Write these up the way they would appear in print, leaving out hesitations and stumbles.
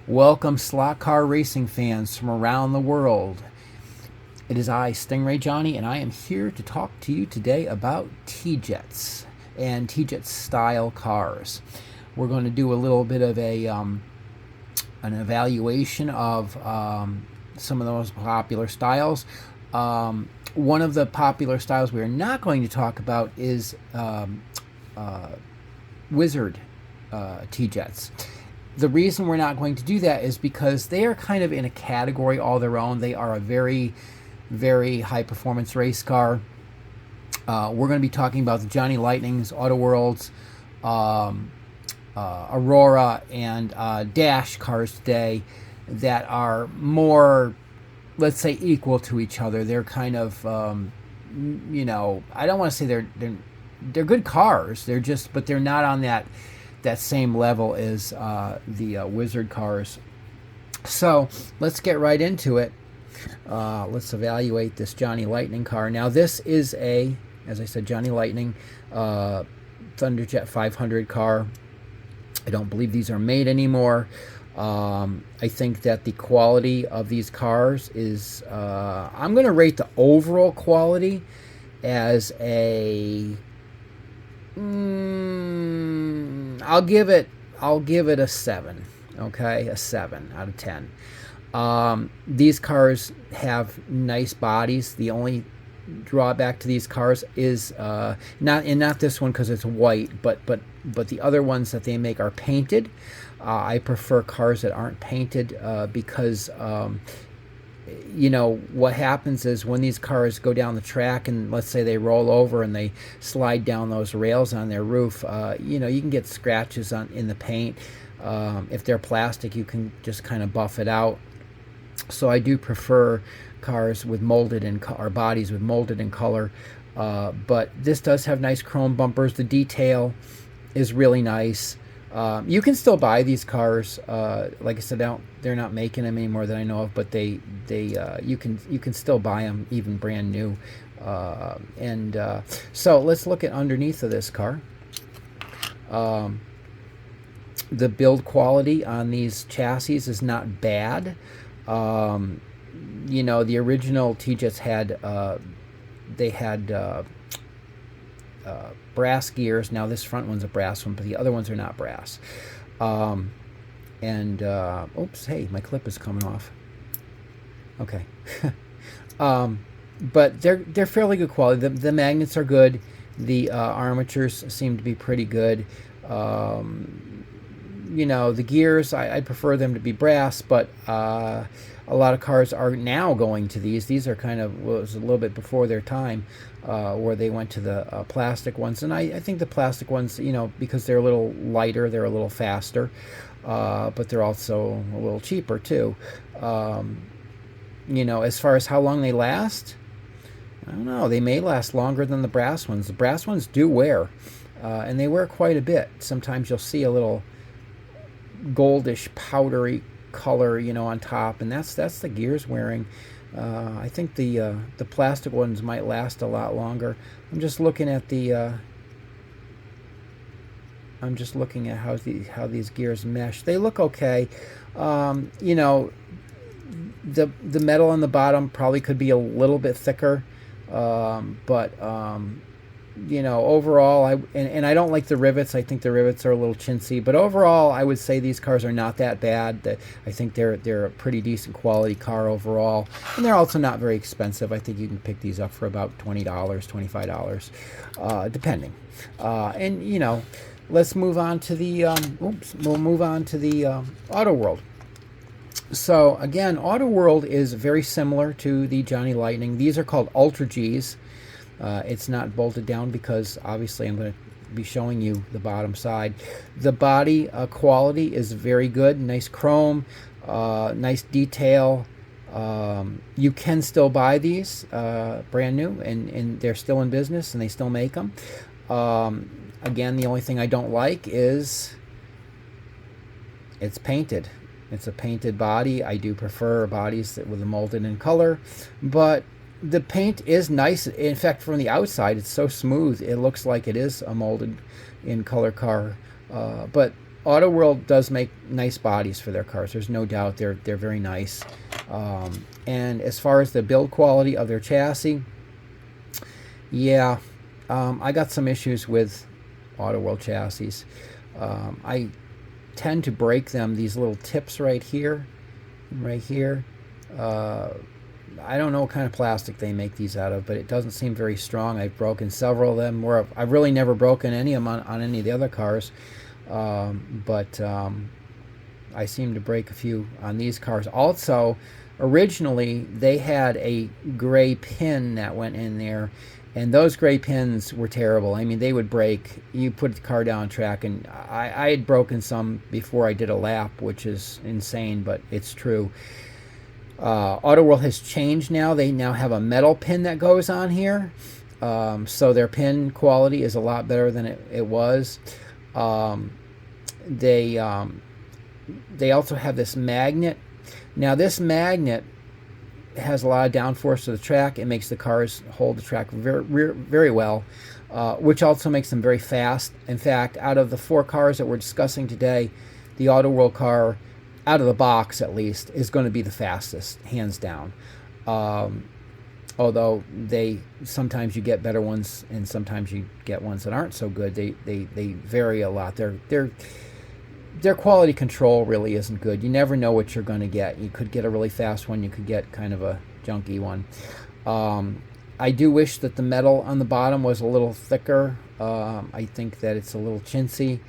Welcome, slot car racing fans from around the world. It is I, Stingray Johnny, and I am here to talk to you today about TJets and TJet style cars. We're going to do a little bit of an evaluation of some of the most popular styles. One of the popular styles we are not going to talk about is Wizard TJets. The reason we're not going to do that is because they are kind of in a category all their own. They are a very, very high performance race car. We're going to be talking about the Johnny Lightnings, Auto Worlds, Aurora, and Dash cars today that are more, let's say, equal to each other. They're kind of, I don't want to say they're good cars. But they're not on that same level as the Wizard cars. So let's get right into it. Let's evaluate this Johnny Lightning car. Now this is as I said, Johnny Lightning Thunderjet 500 car. I don't believe these are made anymore. I think that the quality of these cars is, I'm going to rate the overall quality as I'll give it a 7. Okay, a 7 out of 10. These cars have nice bodies. The only drawback to these cars is not this one because it's white, but the other ones that they make are painted. I prefer cars that aren't painted because what happens is when these cars go down the track and let's say they roll over and they slide down those rails on their roof, you can get scratches in the paint. If they're plastic, you can just kind of buff it out. So I do prefer cars with molded or bodies with molded in color. But this does have nice chrome bumpers. The detail is really nice. You can still buy these cars. Like I said, they're not making them anymore that I know of, but you can still buy them even brand new. So let's look at underneath of this car. The build quality on these chassis is not bad. The original T-Jets had brass gears. Now this front one's a brass one, but the other ones are not brass. Oops, hey, my clip is coming off. Okay. But they're fairly good quality. The magnets are good. The armatures seem to be pretty good. The gears, I prefer them to be brass, but a lot of cars are now going to these. These are kind of, was a little bit before their time, where they went to the plastic ones. And I think the plastic ones, because they're a little lighter, they're a little faster, but they're also a little cheaper too. As far as how long they last, I don't know. They may last longer than the brass ones. The brass ones do wear, and they wear quite a bit. Sometimes you'll see a little goldish powdery color on top, and that's the gears wearing. I think the plastic ones might last a lot longer. I'm just looking at how these gears mesh. They look okay. The metal on the bottom probably could be a little bit thicker, but overall, I don't like the rivets. I think the rivets are a little chintzy, but overall, I would say these cars are not that bad. I think they're a pretty decent quality car overall, and they're also not very expensive. I think you can pick these up for about $20, $25, depending. Let's move on to the Auto World. So again, Auto World is very similar to the Johnny Lightning. These are called Ultra Gs. It's not bolted down because obviously I'm going to be showing you the bottom side. The body quality is very good. Nice chrome, nice detail. You can still buy these brand new, and they're still in business and they still make them. Again, the only thing I don't like is it's painted. It's a painted body. I do prefer bodies with a molded in color, but the paint is nice. In fact, from the outside, it's so smooth. It looks like it is a molded in color car. But Auto World does make nice bodies for their cars. There's no doubt they're very nice. And as far as the build quality of their chassis, yeah, I got some issues with Auto World chassis. I tend to break them, these little tips right here. I don't know what kind of plastic they make these out of, but it doesn't seem very strong. I've broken several of them. I've really never broken any of them on any of the other cars, but I seem to break a few on these cars. Also, originally they had a gray pin that went in there, and those gray pins were terrible. I mean, they would break. You put the car down track, and I had broken some before I did a lap, which is insane, but it's true. Auto World has changed now. They now have a metal pin that goes on here. So their pin quality is a lot better than it was. They also have this magnet. Now this magnet has a lot of downforce to the track. It makes the cars hold the track very, very well, which also makes them very fast. In fact, out of the 4 cars that we're discussing today, the Auto World car, out of the box at least, is going to be the fastest, hands down. Although sometimes you get better ones and sometimes you get ones that aren't so good. They vary a lot. Their quality control really isn't good. You never know what you're going to get. You could get a really fast one. You could get kind of a junky one. I do wish that the metal on the bottom was a little thicker. I think that it's a little chintzy.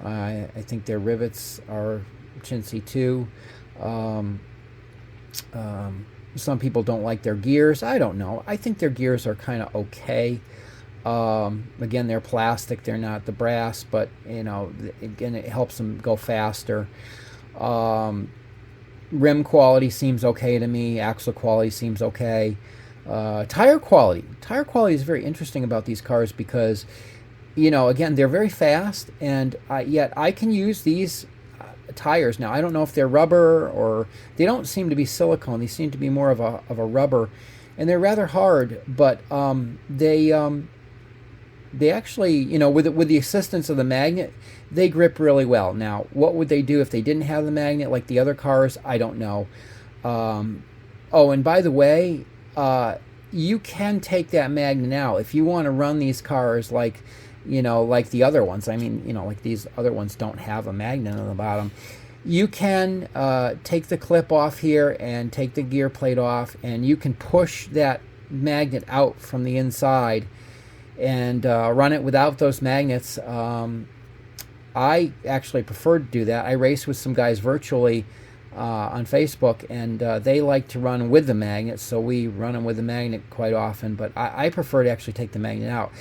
I think their rivets are chintzy too. Some people don't like their gears. I don't know. I think their gears are kind of okay. Again, they're plastic. They're not the brass, but again, it helps them go faster. Rim quality seems okay to me. Axle quality seems okay. Tire quality is very interesting about these cars because, again, they're very fast, and yet I can use these tires. Now, I don't know if they're rubber or they don't seem to be silicone. They seem to be more of a rubber, and they're rather hard, but they actually, with the assistance of the magnet, they grip really well. Now, what would they do if they didn't have the magnet like the other cars? I don't know. Oh, and by the way, you can take that magnet out if you want to run these cars like the other ones. I mean, like these other ones don't have a magnet on the bottom. You can take the clip off here and take the gear plate off, and you can push that magnet out from the inside and run it without those magnets. I actually prefer to do that. I race with some guys virtually on Facebook, and they like to run with the magnet, so we run them with the magnet quite often, but I prefer to actually take the magnet out.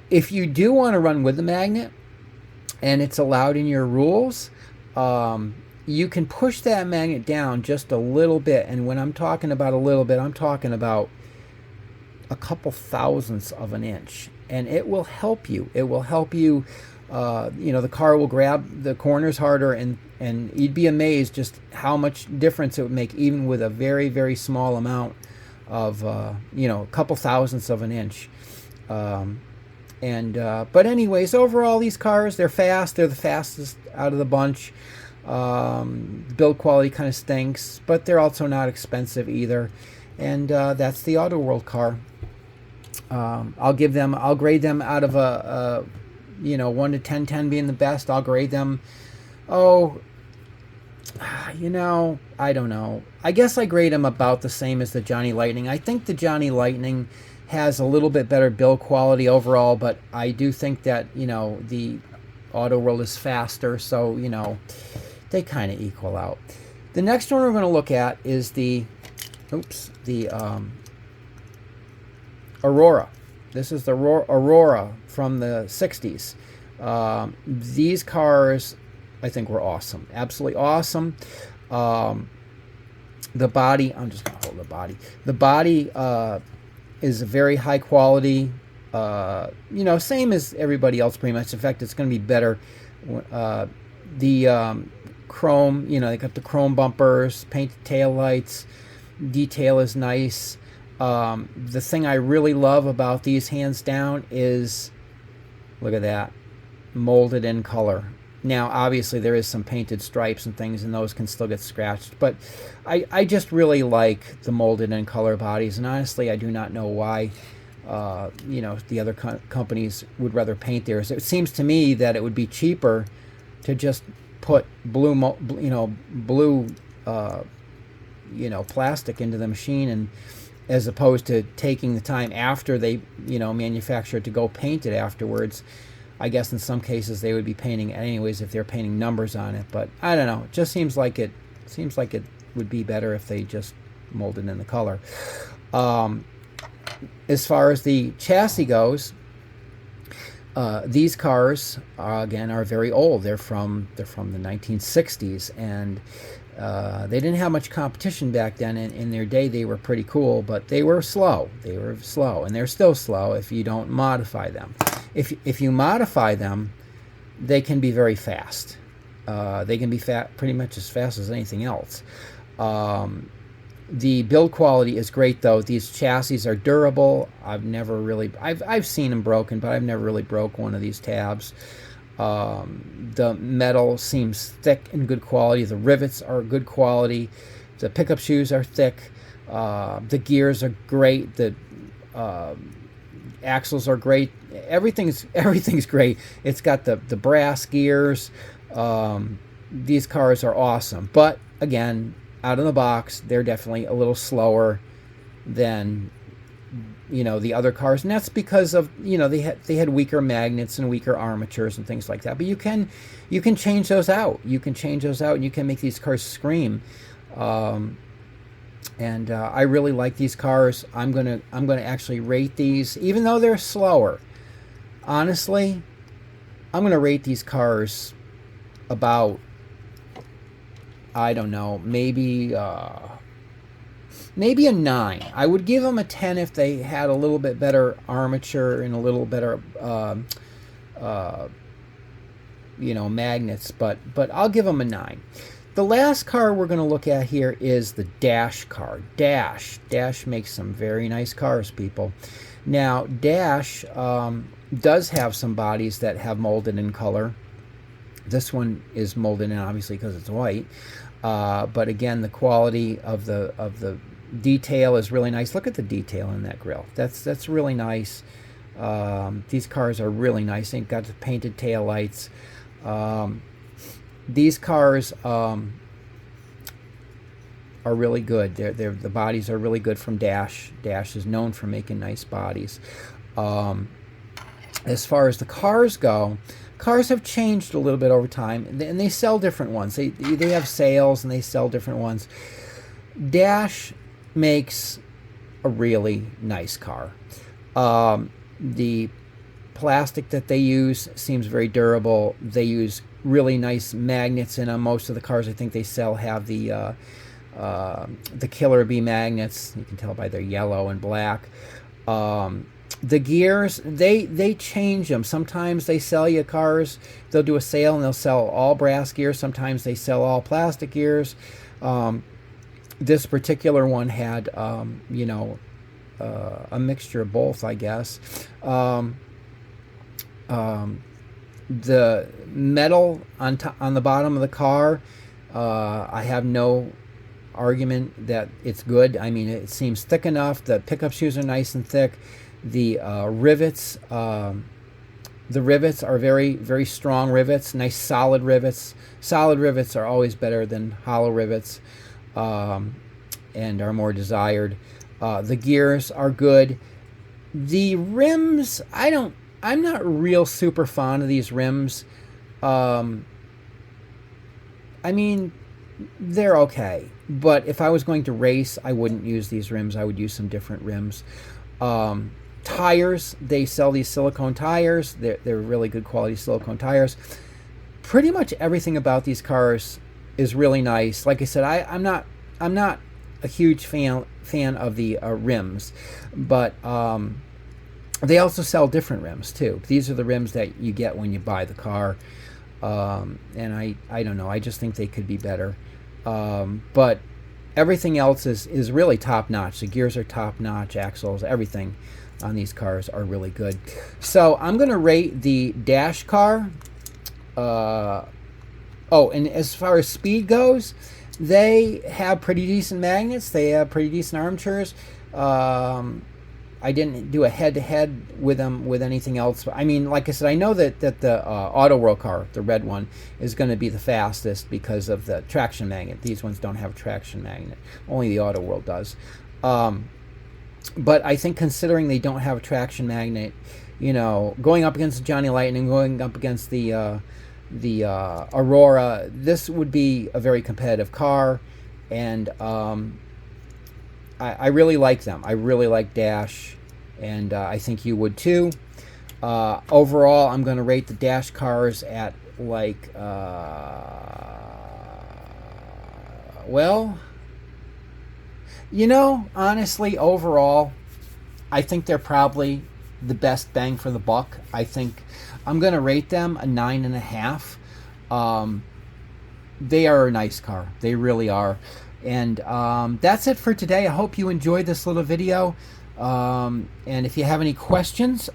If you do want to run with the magnet, and it's allowed in your rules, you can push that magnet down just a little bit, and when I'm talking about a little bit, I'm talking about a couple thousandths of an inch, and it will help you. It will help you. The car will grab the corners harder, and you'd be amazed just how much difference it would make, even with a very, very small amount of, a couple thousandths of an inch. But anyways, overall, these cars, they're fast. They're the fastest out of the bunch. Build quality kind of stinks, but they're also not expensive either. And that's the Auto World car. I'll grade them out of a 1 to 10, 10 being the best. I'll grade them, I don't know. I guess I grade them about the same as the Johnny Lightning. I think the Johnny Lightning has a little bit better build quality overall, but I do think that, the Auto World is faster, so, they kind of equal out. The next one we're going to look at is the Aurora. This is the Aurora from the 60s. These cars, I think, were awesome. Absolutely awesome. The body, I'm just going to hold the body. The body is very high quality. Same as everybody else pretty much. In fact, it's going to be better. The chrome, they got the chrome bumpers, painted tail lights. Detail is nice. The thing I really love about these, hands down, is, look at that, molded in color. Now, obviously, there is some painted stripes and things, and those can still get scratched. But I just really like the molded in color bodies, and honestly, I do not know why the other companies would rather paint theirs. It seems to me that it would be cheaper to just put blue plastic into the machine, and as opposed to taking the time after they manufacture it to go paint it afterwards. I guess in some cases they would be painting it anyways if they're painting numbers on it, but I don't know. It just seems like it would be better if they just molded in the color. As far as the chassis goes, these cars again are very old. They're from the 1960s, and they didn't have much competition back then. In their day, they were pretty cool, but they were slow. And they're still slow if you don't modify them. If you modify them, they can be very fast. They can be pretty much as fast as anything else. The build quality is great, though. These chassis are durable. I've seen them broken, but I've never really broke one of these tabs. The metal seems thick and good quality. The rivets are good quality. The pickup shoes are thick. The gears are great. The axles are great. Everything's great. It's got the brass gears. These cars are awesome. But again, out of the box, they're definitely a little slower than the other cars, and that's because of they had weaker magnets and weaker armatures and things like that. But you can change those out. You can change those out, and you can make these cars scream. And I really like these cars. I'm gonna actually rate these, even though they're slower. Honestly, I'm gonna rate these cars about, I don't know, maybe a 9. I would give them a 10 if they had a little bit better armature and a little better magnets, but I'll give them a 9. The last car we're going to look at here is the Dash car. Dash makes some very nice cars, people. Now, Dash does have some bodies that have molded in color. This one is molded in, obviously, because it's white. But again, the quality of the detail is really nice. Look at the detail in that grille. That's really nice. These cars are really nice. They've got the painted tail lights. These cars are really good. The bodies are really good from Dash. Dash is known for making nice bodies. As far as the cars go, cars have changed a little bit over time, and they sell different ones. They have sales, and they sell different ones. Dash makes a really nice car. The plastic that they use seems very durable. They use really nice magnets in them. Most of the cars I think they sell have the Killer Bee magnets. You can tell by their yellow and black. The gears, they change them. Sometimes they sell you cars, they'll do a sale and they'll sell all brass gears. Sometimes they sell all plastic gears. This particular one had, a mixture of both, I guess. The metal on the bottom of the car, I have no argument that it's good. I mean, it seems thick enough. The pickup shoes are nice and thick. The rivets are very, very strong rivets, nice solid rivets. Solid rivets are always better than hollow rivets, and are more desired. The gears are good. The rims, I'm not real super fond of these rims. I mean, they're okay, but if I was going to race, I wouldn't use these rims. I would use some different rims. Tires, they sell these silicone tires. They're really good quality silicone tires. Pretty much everything about these cars is really nice. Like I said, I'm not a huge fan of the rims, but they also sell different rims too. These are the rims that you get when you buy the car, and I don't know. I just think they could be better, but everything else is really top notch. The gears are top notch, axles, everything on these cars are really good. So I'm going to rate the Dash car Oh, and as far as speed goes, they have pretty decent magnets. They have pretty decent armatures. I didn't do a head-to-head with them with anything else. I mean, like I said, I know that the Auto World car, the red one, is going to be the fastest because of the traction magnet. These ones don't have a traction magnet. Only the Auto World does. But I think considering they don't have a traction magnet, you know, going up against the Johnny Lightning, going up against the Aurora, this would be a very competitive car, and I really like them. I really like Dash, and I think you would too. Overall, I'm going to rate the Dash cars at like, well, you know, honestly, overall, I think they're probably the best bang for the buck. I think I'm going to rate them a 9.5. They are a nice car. They really are. And that's it for today. I hope you enjoyed this little video. And if you have any questions,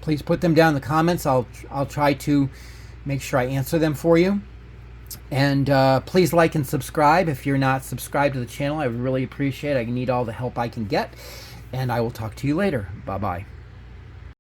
please put them down in the comments. I'll try to make sure I answer them for you. And please like and subscribe if you're not subscribed to the channel. I would really appreciate it. I need all the help I can get. And I will talk to you later. Bye-bye.